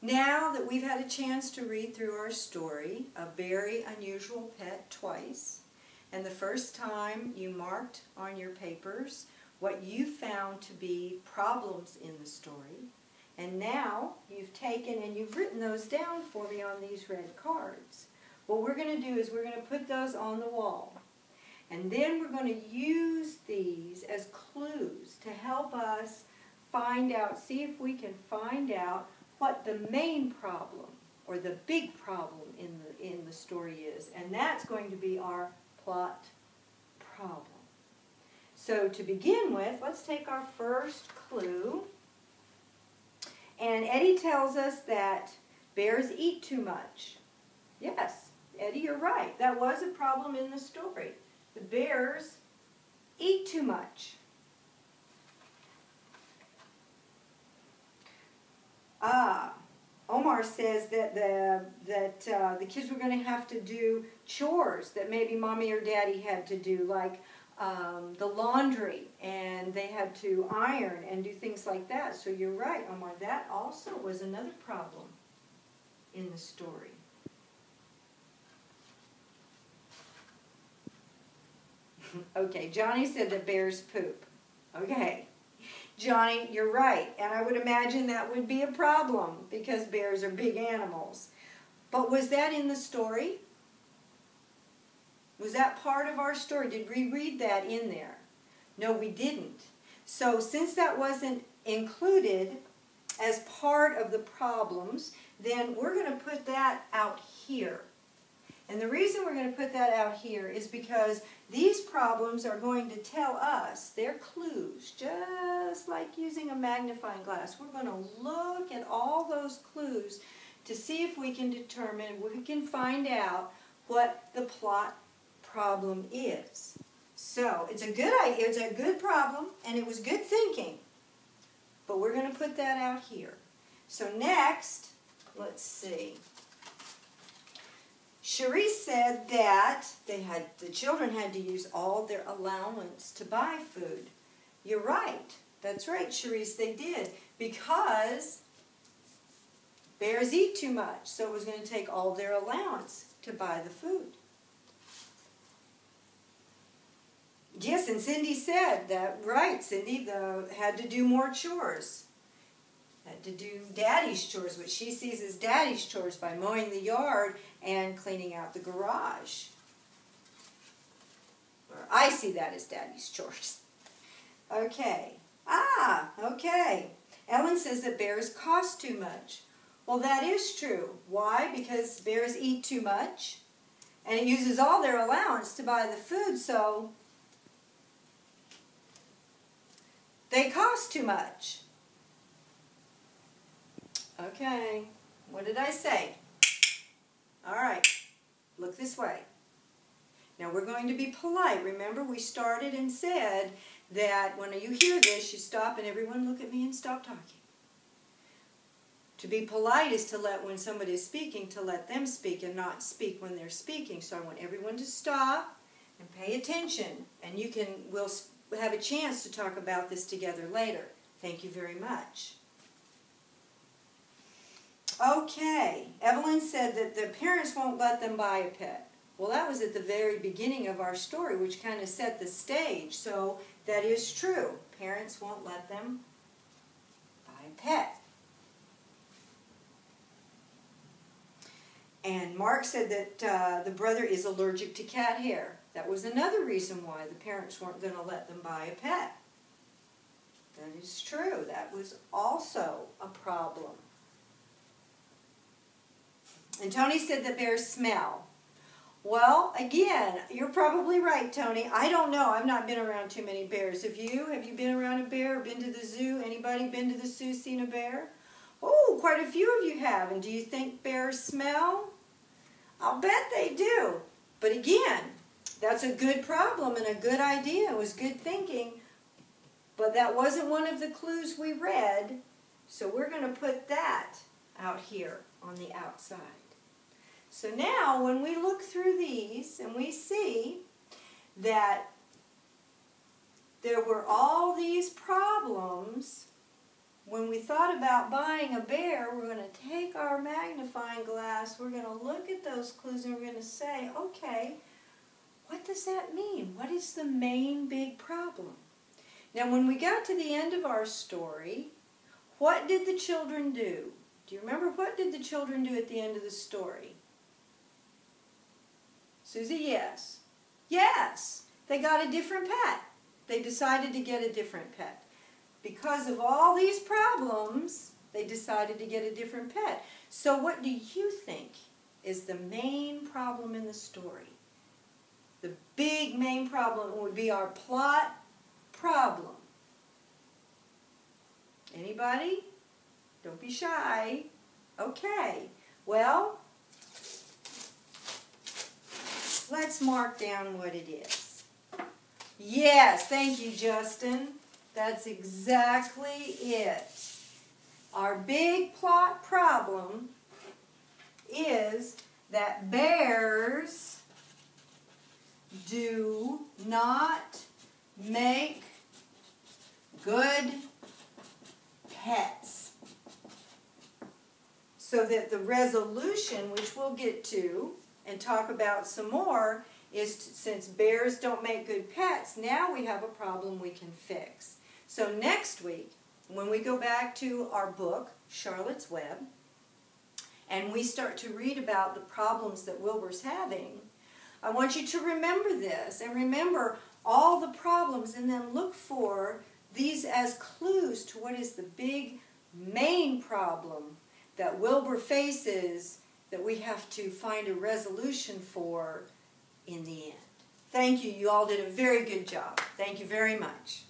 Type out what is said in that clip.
Now that we've had a chance to read through our story, A Very Unusual Pet, twice, and the first time you marked on your papers what you found to be problems in the story, and now you've taken and you've written those down for me on these red cards. What we're going to do is we're going to put those on the wall. And then we're going to use these as clues to help us find out, see if we can find out what the main problem or the big problem in the story is. And that's going to be our plot problem. So to begin with, let's take our first clue. And Eddie tells us that bears eat too much. Yes, Eddie, you're right. That was a problem in the story. The bears eat too much. Omar says that the kids were going to have to do chores that maybe mommy or daddy had to do, like the laundry, and they had to iron and do things like that. So you're right, Omar. That also was another problem in the story. Okay, Johnny said that bears poop. Okay. Johnny, you're right, and I would imagine that would be a problem because bears are big animals. But was that in the story? Was that part of our story? Did we read that in there? No, we didn't. So since that wasn't included as part of the problems, then we're going to put that out here. And the reason we're going to put that out here is because these problems are going to tell us, they're clues, just like using a magnifying glass. We're going to look at all those clues to see if we can determine, we can find out what the plot problem is. So it's a good problem, and it was good thinking. But we're going to put that out here. So next, let's see. Cherise said that the children had to use all their allowance to buy food. You're right. That's right, Cherise, they did. Because bears eat too much, so it was going to take all their allowance to buy the food. Yes, and Cindy said that, right, Cindy had to do more chores. Had to do daddy's chores, which she sees as daddy's chores, by mowing the yard and cleaning out the garage. Or I see that as daddy's chores. Okay. Okay. Ellen says that bears cost too much. Well, that is true. Why? Because bears eat too much, and it uses all their allowance to buy the food, so they cost too much. Okay, what did I say? All right, look this way. Now we're going to be polite. Remember, we started and said that when you hear this, you stop and everyone look at me and stop talking. To be polite is to let, when somebody is speaking, to let them speak and not speak when they're speaking. So I want everyone to stop and pay attention, and we'll have a chance to talk about this together later. Thank you very much. Okay, Evelyn said that the parents won't let them buy a pet. Well, that was at the very beginning of our story, which kind of set the stage. So that is true. Parents won't let them buy a pet. And Mark said that the brother is allergic to cat hair. That was another reason why the parents weren't going to let them buy a pet. That is true. That was also a problem. And Tony said that bears smell. Well, again, you're probably right, Tony. I don't know. I've not been around too many bears. Have you? Have you been around a bear or been to the zoo? Anybody been to the zoo, seen a bear? Oh, quite a few of you have. And do you think bears smell? I'll bet they do. But again, that's a good problem and a good idea. It was good thinking. But that wasn't one of the clues we read. So we're going to put that out here on the outside. So now when we look through these and we see that there were all these problems when we thought about buying a bear, we're going to take our magnifying glass, we're going to look at those clues, and we're going to say, okay, what does that mean? What is the main big problem? Now, when we got to the end of our story, what did the children do? Do you remember what did the children do at the end of the story? Susie, yes. Yes, they got a different pet. They decided to get a different pet. Because of all these problems, they decided to get a different pet. So what do you think is the main problem in the story? The big main problem would be our plot problem. Anybody? Don't be shy. Okay. Well, let's mark down what it is. Yes, thank you, Justin. That's exactly it. Our big plot problem is that bears do not make good pets. So that the resolution, which we'll get to and talk about some more, is since bears don't make good pets, now we have a problem we can fix. So next week, when we go back to our book, Charlotte's Web, and we start to read about the problems that Wilbur's having, I want you to remember this, and remember all the problems, and then look for these as clues to what is the big main problem that Wilbur faces that we have to find a resolution for in the end. Thank you. You all did a very good job. Thank you very much.